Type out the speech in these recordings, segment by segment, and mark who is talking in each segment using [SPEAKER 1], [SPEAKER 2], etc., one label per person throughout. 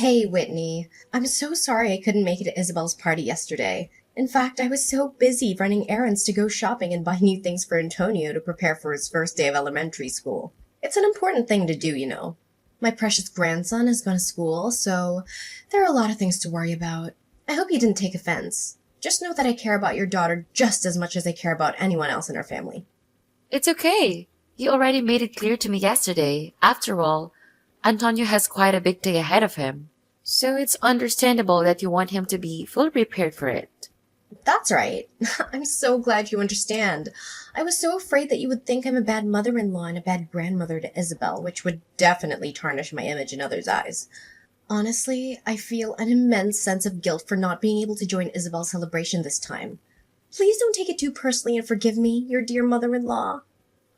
[SPEAKER 1] Hey, Whitney. I'm so sorry I couldn't make it to Isabel's party yesterday. In fact, I was so busy running errands to go shopping and buy new things for Antonio to prepare for his first day of elementary school. It's an important thing to do, you know. My precious grandson has gone to school, so there are a lot of things to worry about. I hope you didn't take offense. Just know that I care about your daughter just as much as I care about anyone else in our family.
[SPEAKER 2] It's okay. You already made it clear to me yesterday. After all, Antonio has quite a big day ahead of him. So it's understandable that you want him to be fully prepared for it.
[SPEAKER 1] That's right. I'm so glad you understand. I was so afraid that you would think I'm a bad mother-in-law and a bad grandmother to Isabel, which would definitely tarnish my image in others' eyes. Honestly, I feel an immense sense of guilt for not being able to join Isabel's celebration this time. Please don't take it too personally and forgive me, your dear mother-in-law.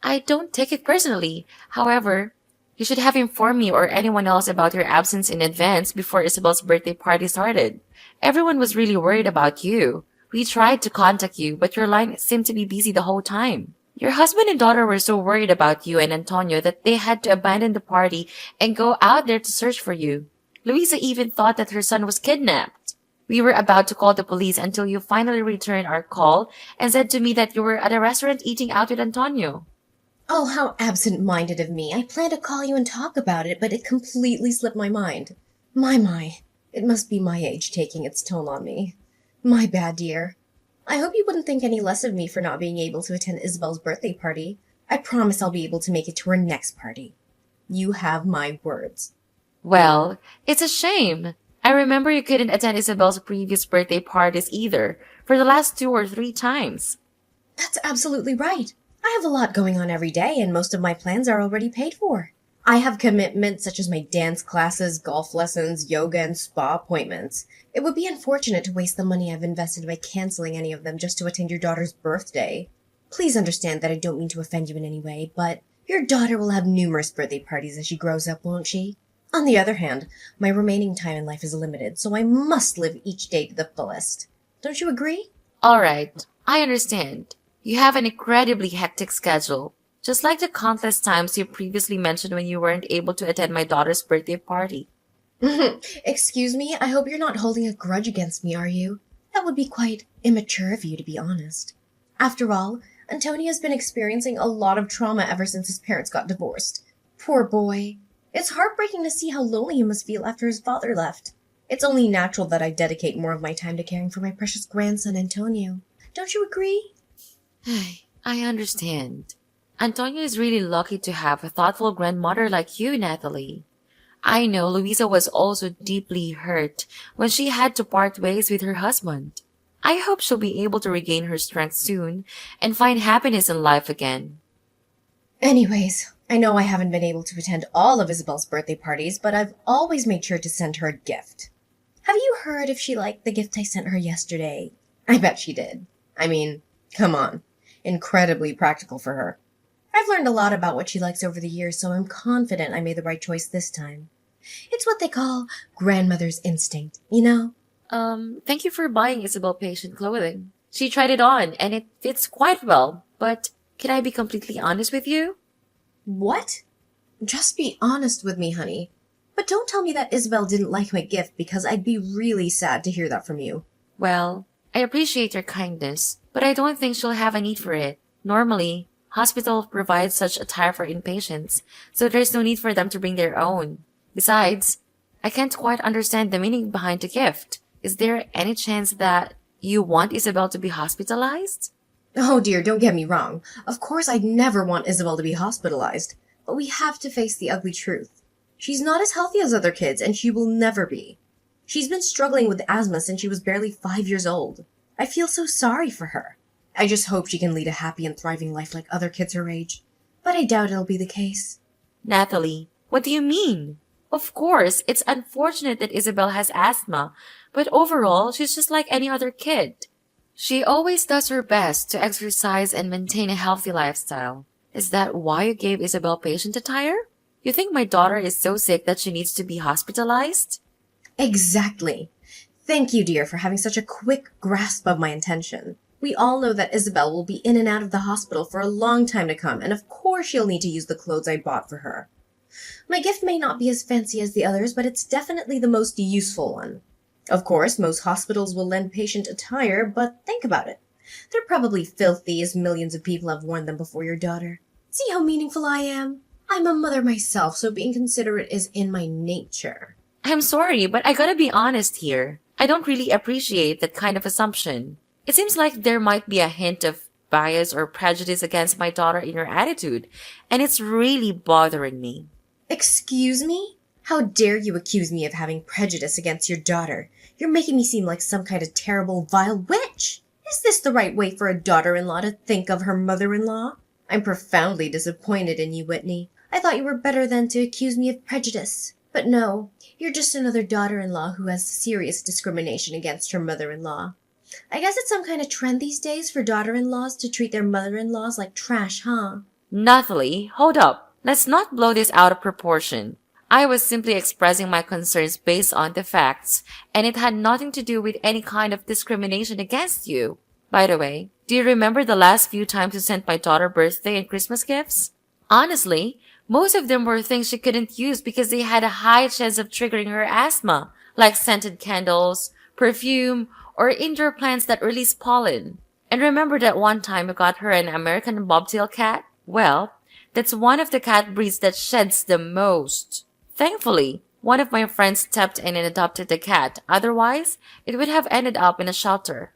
[SPEAKER 2] I don't take it personally. However, you should have informed me or anyone else about your absence in advance before Isabel's birthday party started. Everyone was really worried about you. We tried to contact you, but your line seemed to be busy the whole time. Your husband and daughter were so worried about you and Antonio that they had to abandon the party and go out there to search for you. Luisa even thought that her son was kidnapped. We were about to call the police until you finally returned our call and said to me that you were at a restaurant eating out with Antonio.
[SPEAKER 1] Oh, how absent-minded of me. I planned to call you and talk about it, but it completely slipped my mind. My. It must be my age taking its toll on me. My bad, dear. I hope you wouldn't think any less of me for not being able to attend Isabel's birthday party. I promise I'll be able to make it to her next party. You have my words.
[SPEAKER 2] Well, it's a shame. I remember you couldn't attend Isabel's previous birthday parties either, for the last 2 or 3 times.
[SPEAKER 1] That's absolutely right. I have a lot going on every day, and most of my plans are already paid for. I have commitments such as my dance classes, golf lessons, yoga, and spa appointments. It would be unfortunate to waste the money I've invested by canceling any of them just to attend your daughter's birthday. Please understand that I don't mean to offend you in any way, but your daughter will have numerous birthday parties as she grows up, won't she? On the other hand, my remaining time in life is limited, so I must live each day to the fullest. Don't you agree?
[SPEAKER 2] All right, I understand. You have an incredibly hectic schedule, just like the countless times you previously mentioned when you weren't able to attend my daughter's birthday party.
[SPEAKER 1] Excuse me, I hope you're not holding a grudge against me, are you? That would be quite immature of you, to be honest. After all, Antonio's been experiencing a lot of trauma ever since his parents got divorced. Poor boy. It's heartbreaking to see how lonely he must feel after his father left. It's only natural that I dedicate more of my time to caring for my precious grandson, Antonio. Don't you agree?
[SPEAKER 2] I understand. Antonio is really lucky to have a thoughtful grandmother like you, Natalie. I know Louisa was also deeply hurt when she had to part ways with her husband. I hope she'll be able to regain her strength soon and find happiness in life again.
[SPEAKER 1] Anyways, I know I haven't been able to attend all of Isabel's birthday parties, but I've always made sure to send her a gift. Have you heard if she liked the gift I sent her yesterday? I bet she did. I mean, come on. Incredibly practical for her. I've learned a lot about what she likes over the years, so I'm confident I made the right choice this time. It's what they call grandmother's instinct, you know?
[SPEAKER 2] Thank you for buying Isabel patient clothing. She tried it on and it fits quite well, but can I be completely honest with you?
[SPEAKER 1] What? Just be honest with me, honey. But don't tell me that Isabel didn't like my gift because I'd be really sad to hear that from you.
[SPEAKER 2] Well, I appreciate your kindness, but I don't think she'll have a need for it. Normally, hospital provides such attire for inpatients, so there's no need for them to bring their own. Besides, I can't quite understand the meaning behind the gift. Is there any chance that you want Isabel to be hospitalized?
[SPEAKER 1] Oh dear, don't get me wrong. Of course I'd never want Isabel to be hospitalized. But we have to face the ugly truth. She's not as healthy as other kids, and she will never be. She's been struggling with asthma since she was barely 5 years old. I feel so sorry for her. I just hope she can lead a happy and thriving life like other kids her age. But I doubt it'll be the case.
[SPEAKER 2] Natalie, what do you mean? Of course, it's unfortunate that Isabel has asthma, but overall, she's just like any other kid. She always does her best to exercise and maintain a healthy lifestyle. Is that why you gave Isabel patient attire? You think my daughter is so sick that she needs to be hospitalized?
[SPEAKER 1] Exactly. Thank you, dear, for having such a quick grasp of my intention. We all know that Isabel will be in and out of the hospital for a long time to come, and of course she'll need to use the clothes I bought for her. My gift may not be as fancy as the others, but it's definitely the most useful one. Of course, most hospitals will lend patient attire, but think about it. They're probably filthy, as millions of people have worn them before your daughter. See how meaningful I am? I'm a mother myself, so being considerate is in my nature.
[SPEAKER 2] I'm sorry, but I gotta be honest here. I don't really appreciate that kind of assumption. It seems like there might be a hint of bias or prejudice against my daughter in your attitude, and it's really bothering me.
[SPEAKER 1] Excuse me? How dare you accuse me of having prejudice against your daughter? You're making me seem like some kind of terrible, vile witch. Is this the right way for a daughter-in-law to think of her mother-in-law? I'm profoundly disappointed in you, Whitney. I thought you were better than to accuse me of prejudice. But no, you're just another daughter-in-law who has serious discrimination against her mother-in-law. I guess it's some kind of trend these days for daughter-in-laws to treat their mother-in-laws like trash, huh?
[SPEAKER 2] Nathalie, hold up. Let's not blow this out of proportion. I was simply expressing my concerns based on the facts, and it had nothing to do with any kind of discrimination against you. By the way, do you remember the last few times you sent my daughter birthday and Christmas gifts? Honestly, most of them were things she couldn't use because they had a high chance of triggering her asthma, like scented candles, perfume, or indoor plants that release pollen. And remember that one time I got her an American bobtail cat? Well, that's one of the cat breeds that sheds the most. Thankfully, one of my friends stepped in and adopted the cat. Otherwise, it would have ended up in a shelter.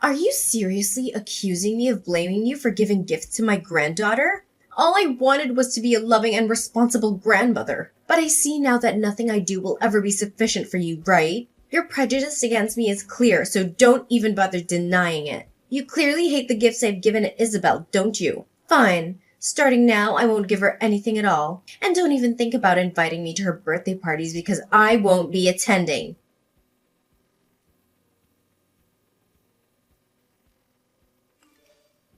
[SPEAKER 1] Are you seriously accusing me of blaming you for giving gifts to my granddaughter? All I wanted was to be a loving and responsible grandmother. But I see now that nothing I do will ever be sufficient for you, right? Your prejudice against me is clear, so don't even bother denying it. You clearly hate the gifts I've given to Isabel, don't you? Fine. Starting now, I won't give her anything at all. And don't even think about inviting me to her birthday parties because I won't be attending.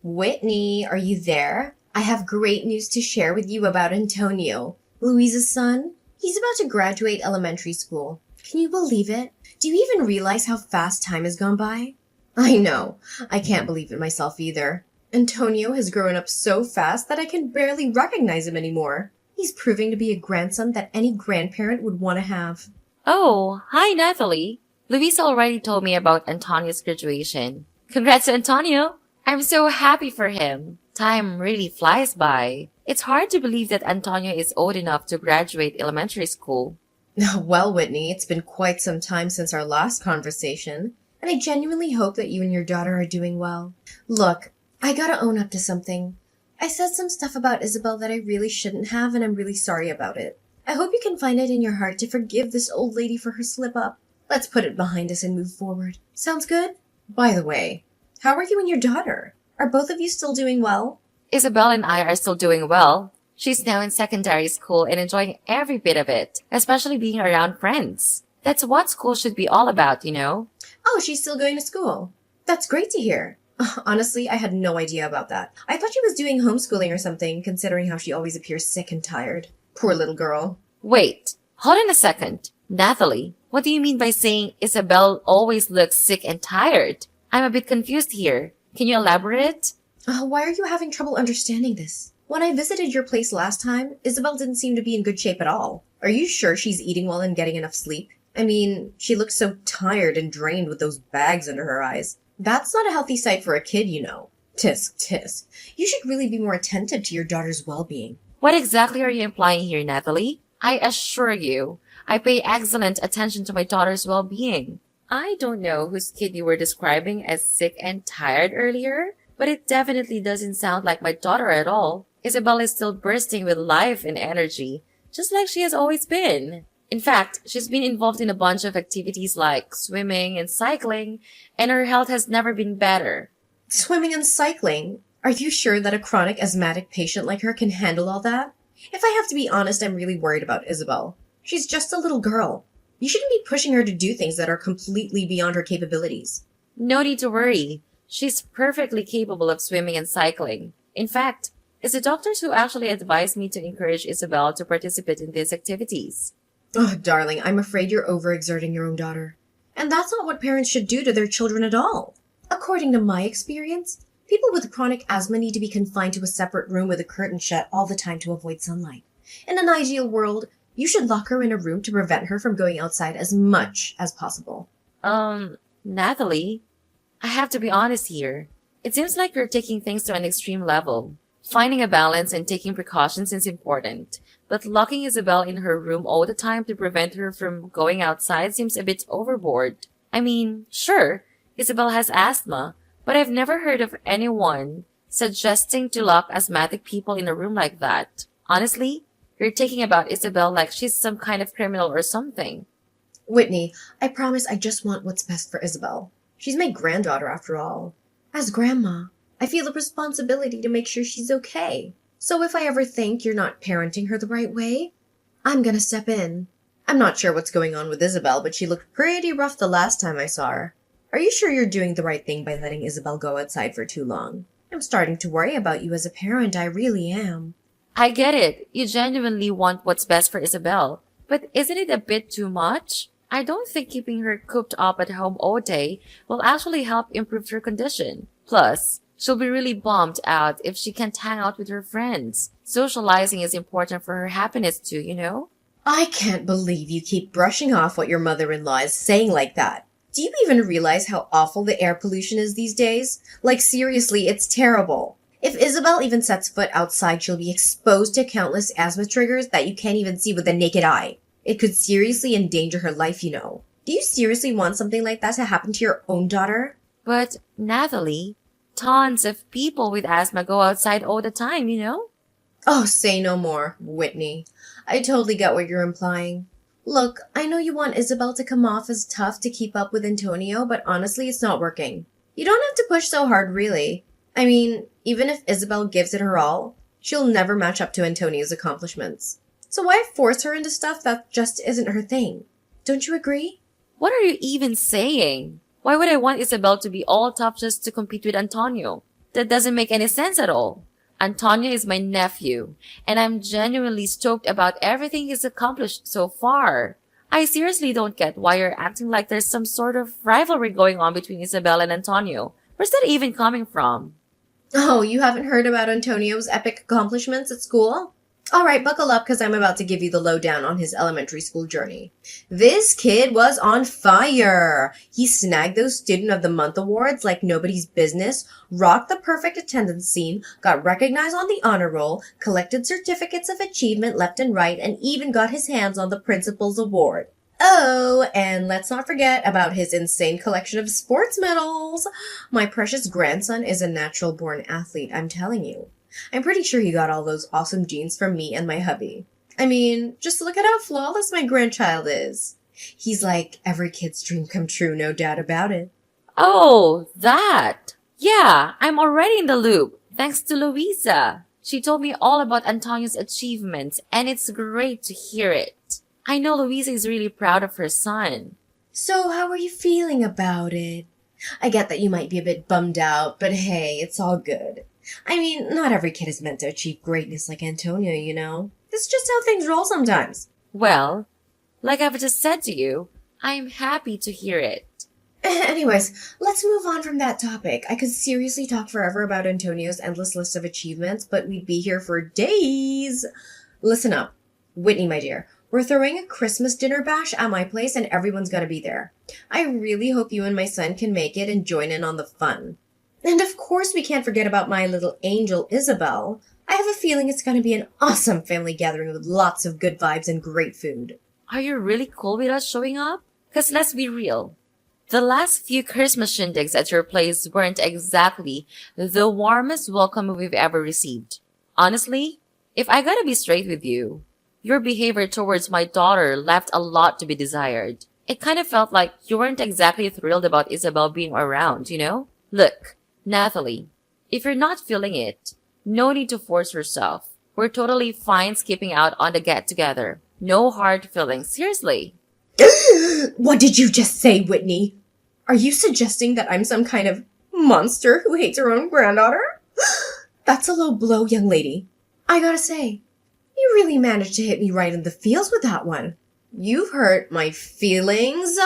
[SPEAKER 1] Whitney, are you there? I have great news to share with you about Antonio, Louisa's son. He's about to graduate elementary school. Can you believe it? Do you even realize how fast time has gone by? I know. I can't believe it myself either. Antonio has grown up so fast that I can barely recognize him anymore. He's proving to be a grandson that any grandparent would want to have.
[SPEAKER 2] Oh, hi Nathalie. Luisa already told me about Antonio's graduation. Congrats to Antonio! I'm so happy for him. Time really flies by. It's hard to believe that Antonio is old enough to graduate elementary school.
[SPEAKER 1] Well, Whitney, it's been quite some time since our last conversation, and I genuinely hope that you and your daughter are doing well. Look, I gotta own up to something. I said some stuff about Isabel that I really shouldn't have, and I'm really sorry about it. I hope you can find it in your heart to forgive this old lady for her slip-up. Let's put it behind us and move forward. Sounds good? By the way, how are you and your daughter? Are both of you still doing well?
[SPEAKER 2] Isabel and I are still doing well. She's now in secondary school and enjoying every bit of it, especially being around friends. That's what school should be all about, you know?
[SPEAKER 1] Oh, she's still going to school. That's great to hear. Honestly, I had no idea about that. I thought she was doing homeschooling or something, considering how she always appears sick and tired. Poor little girl.
[SPEAKER 2] Wait, hold on a second. Nathalie, what do you mean by saying Isabel always looks sick and tired? I'm a bit confused here. Can you elaborate?
[SPEAKER 1] Why are you having trouble understanding this? When I visited your place last time, Isabel didn't seem to be in good shape at all. Are you sure she's eating well and getting enough sleep? I mean, she looks so tired and drained with those bags under her eyes. That's not a healthy sight for a kid, you know. Tisk, tisk. You should really be more attentive to your daughter's well-being.
[SPEAKER 2] What exactly are you implying here, Nathalie? I assure you, I pay excellent attention to my daughter's well-being. I don't know whose kid you were describing as sick and tired earlier, but it definitely doesn't sound like my daughter at all. Isabel is still bursting with life and energy, just like she has always been. In fact, she's been involved in a bunch of activities like swimming and cycling, and her health has never been better.
[SPEAKER 1] Swimming and cycling? Are you sure that a chronic asthmatic patient like her can handle all that? If I have to be honest, I'm really worried about Isabel. She's just a little girl. You shouldn't be pushing her to do things that are completely beyond her capabilities.
[SPEAKER 2] No need to worry. She's perfectly capable of swimming and cycling. In fact, it's the doctors who actually advised me to encourage Isabel to participate in these activities.
[SPEAKER 1] Oh, darling, I'm afraid you're overexerting your own daughter. And that's not what parents should do to their children at all. According to my experience, people with chronic asthma need to be confined to a separate room with a curtain shut all the time to avoid sunlight. In an ideal world, you should lock her in a room to prevent her from going outside as much as possible.
[SPEAKER 2] Natalie, I have to be honest here. It seems like you're taking things to an extreme level. Finding a balance and taking precautions is important, but locking Isabel in her room all the time to prevent her from going outside seems a bit overboard. I mean, sure, Isabel has asthma, but I've never heard of anyone suggesting to lock asthmatic people in a room like that. Honestly, you're taking about Isabel like she's some kind of criminal or something.
[SPEAKER 1] Whitney, I promise I just want what's best for Isabel. She's my granddaughter after all. As grandma, I feel a responsibility to make sure she's okay. So if I ever think you're not parenting her the right way, I'm gonna step in. I'm not sure what's going on with Isabel, but she looked pretty rough the last time I saw her. Are you sure you're doing the right thing by letting Isabel go outside for too long? I'm starting to worry about you as a parent, I really am.
[SPEAKER 2] I get it. You genuinely want what's best for Isabel. But isn't it a bit too much? I don't think keeping her cooped up at home all day will actually help improve her condition. Plus, she'll be really bummed out if she can't hang out with her friends. Socializing is important for her happiness too, you know?
[SPEAKER 1] I can't believe you keep brushing off what your mother-in-law is saying like that. Do you even realize how awful the air pollution is these days? Like seriously, it's terrible. If Isabel even sets foot outside, she'll be exposed to countless asthma triggers that you can't even see with the naked eye. It could seriously endanger her life, you know. Do you seriously want something like that to happen to your own daughter?
[SPEAKER 2] But, Natalie, tons of people with asthma go outside all the time, you know?
[SPEAKER 1] Oh, say no more, Whitney. I totally get what you're implying. Look, I know you want Isabel to come off as tough to keep up with Antonio, but honestly, it's not working. You don't have to push so hard, really. I mean, even if Isabel gives it her all, she'll never match up to Antonio's accomplishments. So why force her into stuff that just isn't her thing? Don't you agree?
[SPEAKER 2] What are you even saying? Why would I want Isabel to be all tough just to compete with Antonio? That doesn't make any sense at all. Antonio is my nephew, and I'm genuinely stoked about everything he's accomplished so far. I seriously don't get why you're acting like there's some sort of rivalry going on between Isabel and Antonio. Where's that even coming from?
[SPEAKER 1] Oh, you haven't heard about Antonio's epic accomplishments at school? All right, buckle up because I'm about to give you the lowdown on his elementary school journey. This kid was on fire. He snagged those Student of the Month awards like nobody's business, rocked the perfect attendance scene, got recognized on the honor roll, collected certificates of achievement left and right, and even got his hands on the principal's award. Oh, and let's not forget about his insane collection of sports medals. My precious grandson is a natural-born athlete, I'm telling you. I'm pretty sure he got all those awesome genes from me and my hubby. I mean, just look at how flawless my grandchild is. He's like every kid's dream come true, no doubt about it.
[SPEAKER 2] Oh, that! Yeah, I'm already in the loop, thanks to Louisa. She told me all about Antonio's achievements, and it's great to hear it. I know Louisa is really proud of her son.
[SPEAKER 1] So how are you feeling about it? I get that you might be a bit bummed out, but hey, it's all good. I mean, not every kid is meant to achieve greatness like Antonio, you know? It's just how things roll sometimes.
[SPEAKER 2] Well, like I've just said to you, I'm happy to hear it.
[SPEAKER 1] Anyways, let's move on from that topic. I could seriously talk forever about Antonio's endless list of achievements, but we'd be here for days. Listen up. Whitney, my dear, we're throwing a Christmas dinner bash at my place and everyone's gotta be there. I really hope you and my son can make it and join in on the fun. And of course we can't forget about my little angel, Isabel. I have a feeling it's going to be an awesome family gathering with lots of good vibes and great food.
[SPEAKER 2] Are you really cool with us showing up? Because let's be real. The last few Christmas shindigs at your place weren't exactly the warmest welcome we've ever received. Honestly, if I gotta be straight with you, your behavior towards my daughter left a lot to be desired. It kind of felt like you weren't exactly thrilled about Isabel being around, you know? Look, Natalie, if you're not feeling it, no need to force yourself. We're totally fine skipping out on the get-together. No hard feelings, seriously.
[SPEAKER 1] What did you just say, Whitney? Are you suggesting that I'm some kind of monster who hates her own granddaughter? That's a low blow, young lady. I gotta say, you really managed to hit me right in the feels with that one. You've hurt my feelings,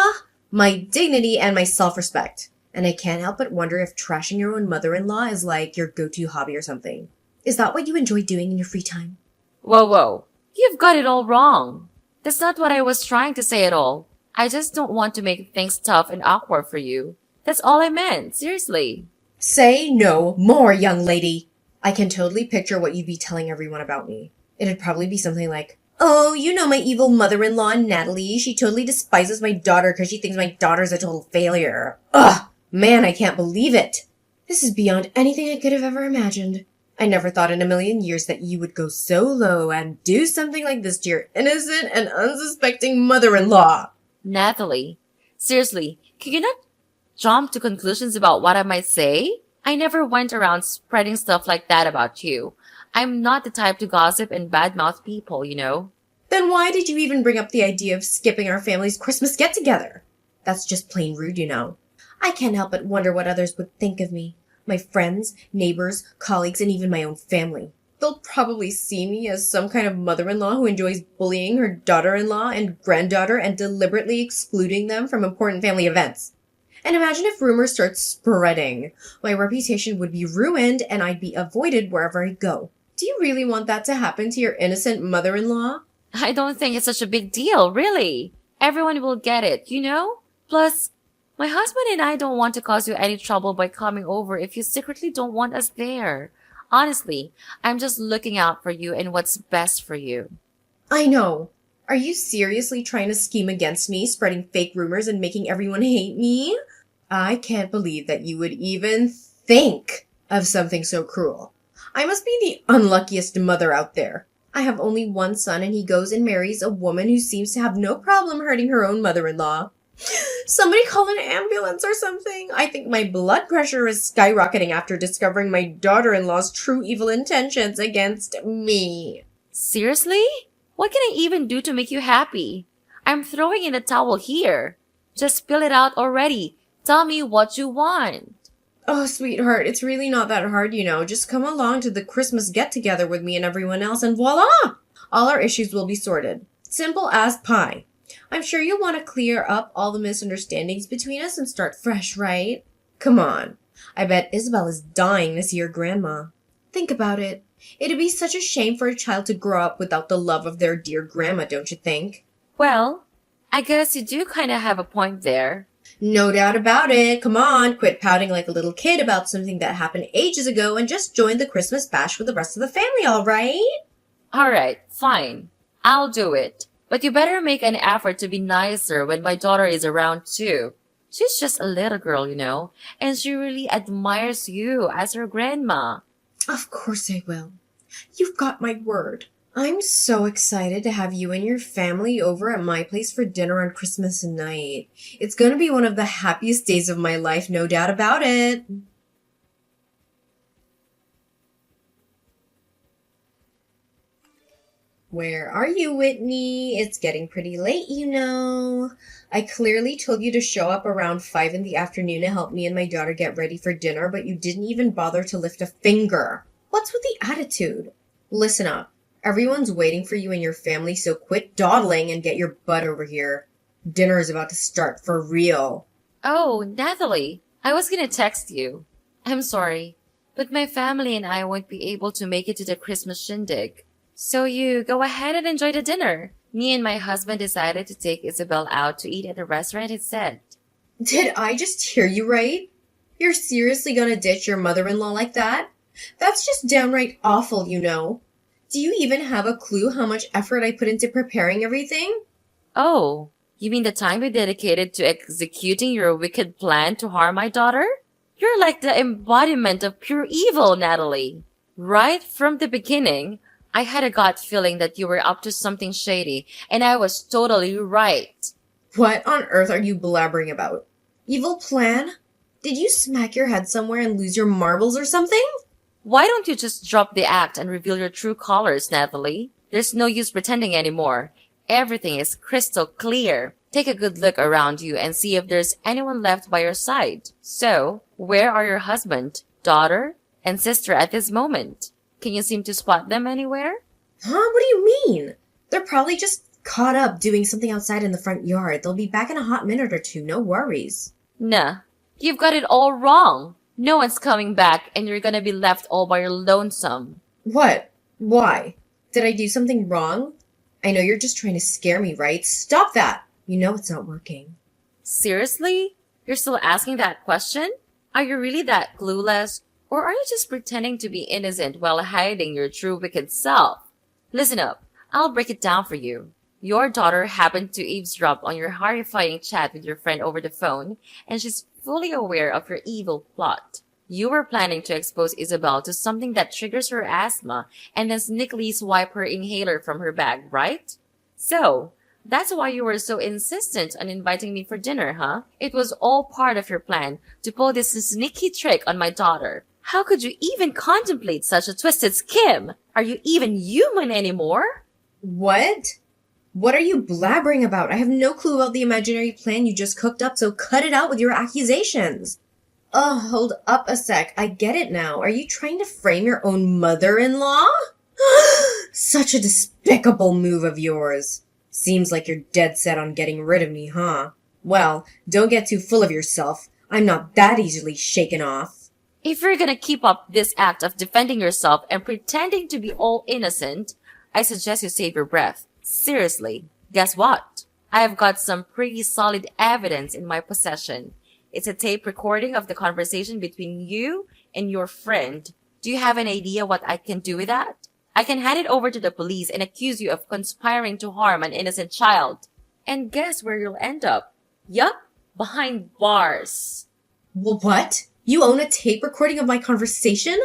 [SPEAKER 1] my dignity, and my self-respect. And I can't help but wonder if trashing your own mother-in-law is like your go-to hobby or something. Is that what you enjoy doing in your free time?
[SPEAKER 2] Whoa, whoa. You've got it all wrong. That's not what I was trying to say at all. I just don't want to make things tough and awkward for you. That's all I meant, seriously.
[SPEAKER 1] Say no more, young lady. I can totally picture what you'd be telling everyone about me. It'd probably be something like, oh, you know my evil mother-in-law, Natalie. She totally despises my daughter because she thinks my daughter's a total failure. Ugh! Man, I can't believe it. This is beyond anything I could have ever imagined. I never thought in a million years that you would go so low and do something like this to your innocent and unsuspecting mother-in-law.
[SPEAKER 2] Natalie, seriously, can you not jump to conclusions about what I might say? I never went around spreading stuff like that about you. I'm not the type to gossip and badmouth people, you know.
[SPEAKER 1] Then why did you even bring up the idea of skipping our family's Christmas get-together? That's just plain rude, you know. I can't help but wonder what others would think of me. My friends, neighbors, colleagues, and even my own family. They'll probably see me as some kind of mother-in-law who enjoys bullying her daughter-in-law and granddaughter and deliberately excluding them from important family events. And imagine if rumors start spreading. My reputation would be ruined and I'd be avoided wherever I go. Do you really want that to happen to your innocent mother-in-law?
[SPEAKER 2] I don't think it's such a big deal, really. Everyone will get it, you know? Plus, my husband and I don't want to cause you any trouble by coming over if you secretly don't want us there. Honestly, I'm just looking out for you and what's best for you.
[SPEAKER 1] I know. Are you seriously trying to scheme against me, spreading fake rumors and making everyone hate me? I can't believe that you would even think of something so cruel. I must be the unluckiest mother out there. I have only one son and he goes and marries a woman who seems to have no problem hurting her own mother-in-law. Somebody call an ambulance or something. I think my blood pressure is skyrocketing after discovering my daughter-in-law's true evil intentions against me.
[SPEAKER 2] Seriously? What can I even do to make you happy? I'm throwing in a towel here. Just spill it out already. Tell me what you want.
[SPEAKER 1] Oh, sweetheart, it's really not that hard, you know. Just come along to the Christmas get-together with me and everyone else and voila! All our issues will be sorted. Simple as pie. I'm sure you'll want to clear up all the misunderstandings between us and start fresh, right? Come on. I bet Isabel is dying to see her grandma. Think about it. It'd be such a shame for a child to grow up without the love of their dear grandma, don't you think?
[SPEAKER 2] Well, I guess you do kind of have a point there.
[SPEAKER 1] No doubt about it. Come on, quit pouting like a little kid about something that happened ages ago and just join the Christmas bash with the rest of the family, all right?
[SPEAKER 2] All right, fine. I'll do it. But you better make an effort to be nicer when my daughter is around too. She's just a little girl, you know, and she really admires you as her grandma.
[SPEAKER 1] Of course I will. You've got my word. I'm so excited to have you and your family over at my place for dinner on Christmas night. It's going to be one of the happiest days of my life, no doubt about it. Where are you, Whitney? It's getting pretty late, you know. I clearly told you to show up around 5 in the afternoon to help me and my daughter get ready for dinner, but you didn't even bother to lift a finger. What's with the attitude? Listen up. Everyone's waiting for you and your family, so quit dawdling and get your butt over here. Dinner is about to start for real.
[SPEAKER 2] Oh, Natalie, I was gonna text you. I'm sorry, but my family and I won't be able to make it to the Christmas shindig. So you go ahead and enjoy the dinner. Me and my husband decided to take Isabel out to eat at a restaurant instead.
[SPEAKER 1] Did I just hear you right? You're seriously gonna ditch your mother-in-law like that? That's just downright awful, you know. Do you even have a clue how much effort I put into preparing everything?
[SPEAKER 2] Oh, you mean the time you dedicated to executing your wicked plan to harm my daughter? You're like the embodiment of pure evil, Natalie. Right from the beginning, I had a gut feeling that you were up to something shady, and I was totally right.
[SPEAKER 1] What on earth are you blabbering about? Evil plan? Did you smack your head somewhere and lose your marbles or something?
[SPEAKER 2] Why don't you just drop the act and reveal your true colors, Natalie? There's no use pretending anymore. Everything is crystal clear. Take a good look around you and see if there's anyone left by your side. So, where are your husband, daughter, and sister at this moment? Can you seem to spot them anywhere?
[SPEAKER 1] Huh? What do you mean? They're probably just caught up doing something outside in the front yard. They'll be back in a hot minute or two, no worries.
[SPEAKER 2] Nah, you've got it all wrong. No one's coming back and you're gonna be left all by your lonesome.
[SPEAKER 1] What? Why? Did I do something wrong? I know you're just trying to scare me, right? Stop that! You know it's not working.
[SPEAKER 2] Seriously? You're still asking that question? Are you really that clueless? Or are you just pretending to be innocent while hiding your true wicked self? Listen up. I'll break it down for you. Your daughter happened to eavesdrop on your horrifying chat with your friend over the phone, and she's fully aware of your evil plot. You were planning to expose Isabel to something that triggers her asthma and then sneakily swipe her inhaler from her bag, right? So, that's why you were so insistent on inviting me for dinner, huh? It was all part of your plan to pull this sneaky trick on my daughter. How could you even contemplate such a twisted scheme? Are you even human anymore?
[SPEAKER 1] What? What are you blabbering about? I have no clue about the imaginary plan you just cooked up, so cut it out with your accusations. Hold up a sec. I get it now. Are you trying to frame your own mother-in-law? Such a despicable move of yours. Seems like you're dead set on getting rid of me, huh? Well, don't get too full of yourself. I'm not that easily shaken off.
[SPEAKER 2] If you're gonna keep up this act of defending yourself and pretending to be all innocent, I suggest you save your breath. Seriously, guess what? I have got some pretty solid evidence in my possession. It's a tape recording of the conversation between you and your friend. Do you have an idea what I can do with that? I can hand it over to the police and accuse you of conspiring to harm an innocent child. And guess where you'll end up? Yup, behind bars.
[SPEAKER 1] Well, what? You own a tape recording of my conversation?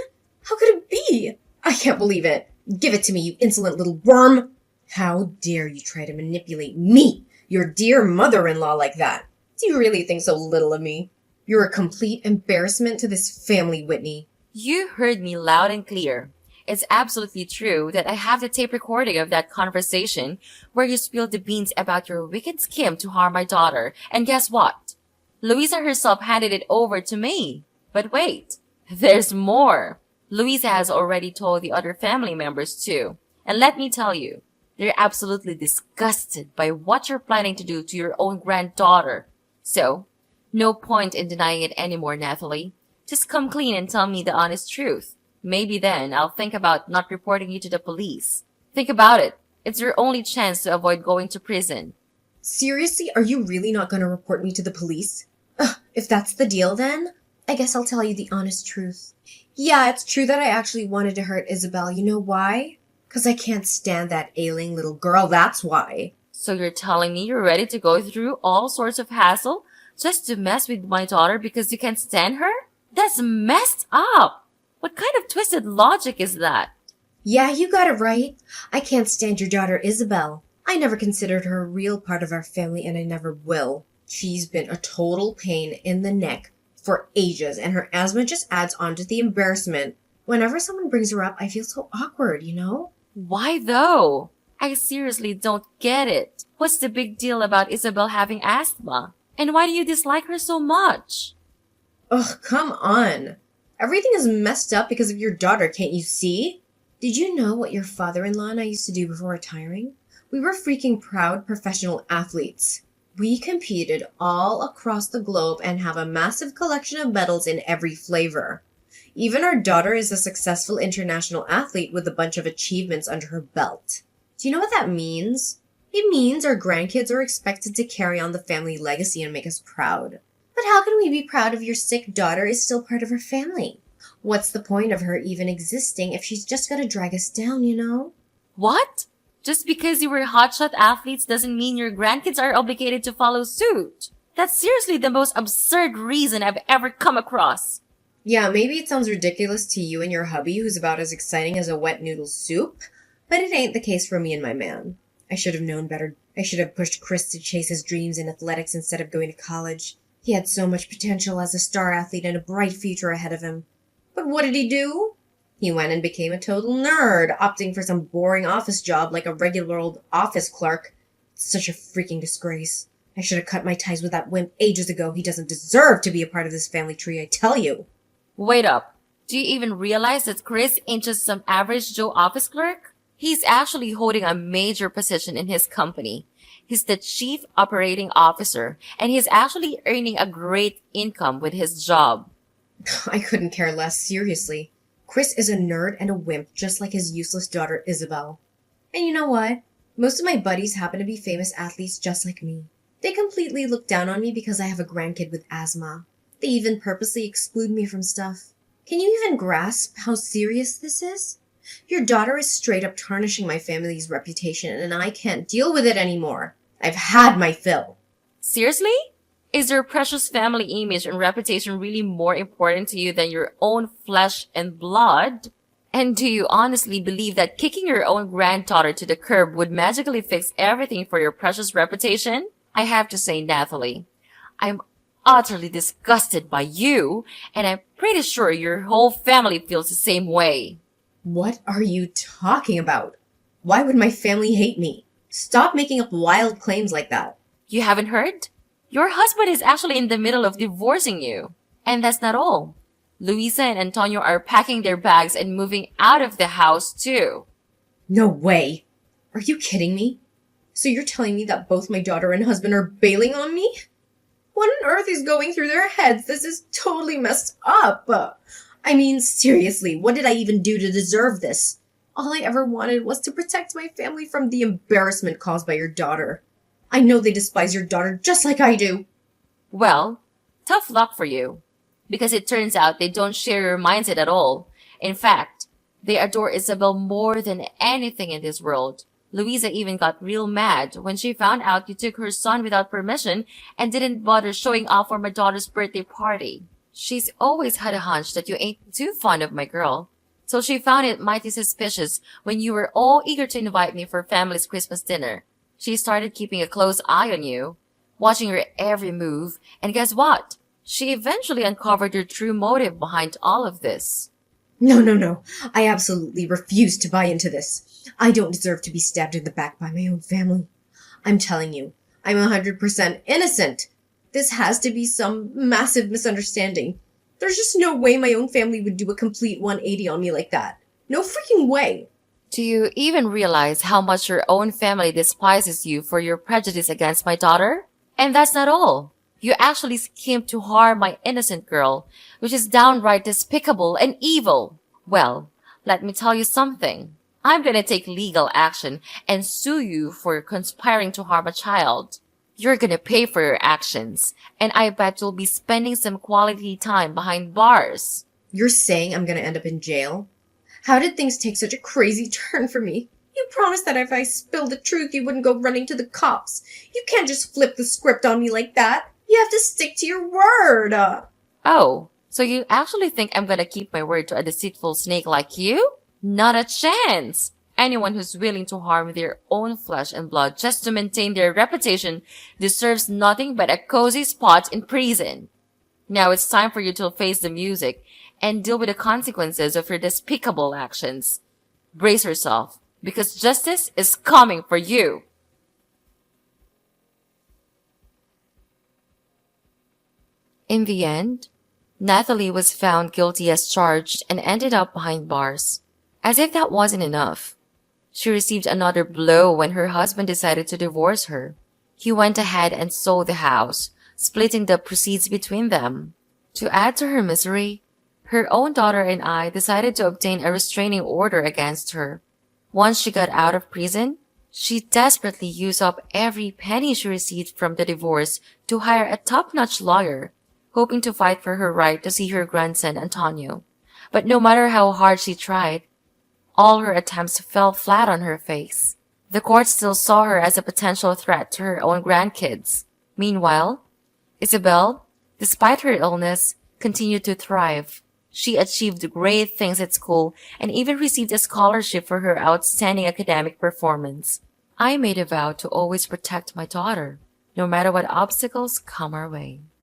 [SPEAKER 1] How could it be? I can't believe it. Give it to me, you insolent little worm. How dare you try to manipulate me, your dear mother-in-law, like that? Do you really think so little of me? You're a complete embarrassment to this family, Whitney.
[SPEAKER 2] You heard me loud and clear. It's absolutely true that I have the tape recording of that conversation where you spilled the beans about your wicked scheme to harm my daughter. And guess what? Louisa herself handed it over to me. But wait, there's more. Louisa has already told the other family members too. And let me tell you, they're absolutely disgusted by what you're planning to do to your own granddaughter. So, no point in denying it anymore, Nathalie. Just come clean and tell me the honest truth. Maybe then I'll think about not reporting you to the police. Think about it. It's your only chance to avoid going to prison.
[SPEAKER 1] Seriously, are you really not going to report me to the police? Ugh, if that's the deal, then I guess I'll tell you the honest truth. Yeah, it's true that I actually wanted to hurt Isabel. You know why? 'Cause I can't stand that ailing little girl, that's why.
[SPEAKER 2] So you're telling me you're ready to go through all sorts of hassle just to mess with my daughter because you can't stand her? That's messed up! What kind of twisted logic is that?
[SPEAKER 1] Yeah, you got it right. I can't stand your daughter Isabel. I never considered her a real part of our family, and I never will. She's been a total pain in the neck for ages, and her asthma just adds on to the embarrassment. Whenever someone brings her up, I feel so awkward, you know?
[SPEAKER 2] Why though? I seriously don't get it. What's the big deal about Isabel having asthma? And why do you dislike her so much?
[SPEAKER 1] Ugh, come on. Everything is messed up because of your daughter, can't you see? Did you know what your father-in-law and I used to do before retiring? We were freaking proud professional athletes. We competed all across the globe and have a massive collection of medals in every flavor. Even our daughter is a successful international athlete with a bunch of achievements under her belt. Do you know what that means? It means our grandkids are expected to carry on the family legacy and make us proud. But how can we be proud if your sick daughter is still part of our family? What's the point of her even existing if she's just gonna drag us down, you know?
[SPEAKER 2] What? Just because you were hotshot athletes doesn't mean your grandkids are obligated to follow suit. That's seriously the most absurd reason I've ever come across.
[SPEAKER 1] Yeah, maybe it sounds ridiculous to you and your hubby who's about as exciting as a wet noodle soup, but it ain't the case for me and my man. I should have known better. I should have pushed Chris to chase his dreams in athletics instead of going to college. He had so much potential as a star athlete and a bright future ahead of him. But what did he do? He went and became a total nerd, opting for some boring office job like a regular old office clerk. It's such a freaking disgrace. I should have cut my ties with that wimp ages ago. He doesn't deserve to be a part of this family tree, I tell you.
[SPEAKER 2] Wait up. Do you even realize that Chris ain't just some average Joe office clerk? He's actually holding a major position in his company. He's the chief operating officer, and he's actually earning a great income with his job.
[SPEAKER 1] I couldn't care less, seriously. Chris is a nerd and a wimp, just like his useless daughter Isabel. And you know what? Most of my buddies happen to be famous athletes just like me. They completely look down on me because I have a grandkid with asthma. They even purposely exclude me from stuff. Can you even grasp how serious this is? Your daughter is straight up tarnishing my family's reputation, and I can't deal with it anymore. I've had my fill.
[SPEAKER 2] Seriously? Is your precious family image and reputation really more important to you than your own flesh and blood? And do you honestly believe that kicking your own granddaughter to the curb would magically fix everything for your precious reputation? I have to say, Natalie, I'm utterly disgusted by you, and I'm pretty sure your whole family feels the same way.
[SPEAKER 1] What are you talking about? Why would my family hate me? Stop making up wild claims like that.
[SPEAKER 2] You haven't heard? Your husband is actually in the middle of divorcing you. And that's not all. Luisa and Antonio are packing their bags and moving out of the house too.
[SPEAKER 1] No way. Are you kidding me? So you're telling me that both my daughter and husband are bailing on me? What on earth is going through their heads? This is totally messed up. I mean, seriously, what did I even do to deserve this? All I ever wanted was to protect my family from the embarrassment caused by your daughter. I know they despise your daughter just like I do.
[SPEAKER 2] Well, tough luck for you. Because it turns out they don't share your mindset at all. In fact, they adore Isabel more than anything in this world. Louisa even got real mad when she found out you took her son without permission and didn't bother showing off for my daughter's birthday party. She's always had a hunch that you ain't too fond of my girl. So she found it mighty suspicious when you were all eager to invite me for family's Christmas dinner. She started keeping a close eye on you, watching your every move, and guess what? She eventually uncovered your true motive behind all of this.
[SPEAKER 1] No. I absolutely refuse to buy into this. I don't deserve to be stabbed in the back by my own family. I'm telling you, I'm 100% innocent. This has to be some massive misunderstanding. There's just no way my own family would do a complete 180 on me like that. No freaking way.
[SPEAKER 2] Do you even realize how much your own family despises you for your prejudice against my daughter? And that's not all. You actually schemed to harm my innocent girl, which is downright despicable and evil. Well, let me tell you something. I'm gonna take legal action and sue you for conspiring to harm a child. You're gonna pay for your actions, and I bet you'll be spending some quality time behind bars.
[SPEAKER 1] You're saying I'm gonna end up in jail? How did things take such a crazy turn for me? You promised that if I spilled the truth, you wouldn't go running to the cops. You can't just flip the script on me like that. You have to stick to your word.
[SPEAKER 2] Oh, so you actually think I'm gonna keep my word to a deceitful snake like you? Not a chance! Anyone who's willing to harm their own flesh and blood just to maintain their reputation deserves nothing but a cozy spot in prison. Now it's time for you to face the music and deal with the consequences of your despicable actions. Brace yourself, because justice is coming for you. In the end, Natalie was found guilty as charged and ended up behind bars. As if that wasn't enough, she received another blow when her husband decided to divorce her. He went ahead and sold the house, splitting the proceeds between them. To add to her misery, her own daughter and I decided to obtain a restraining order against her. Once she got out of prison, she desperately used up every penny she received from the divorce to hire a top-notch lawyer, hoping to fight for her right to see her grandson Antonio. But no matter how hard she tried, all her attempts fell flat on her face. The court still saw her as a potential threat to her own grandkids. Meanwhile, Isabel, despite her illness, continued to thrive. She achieved great things at school and even received a scholarship for her outstanding academic performance. I made a vow to always protect my daughter, no matter what obstacles come our way.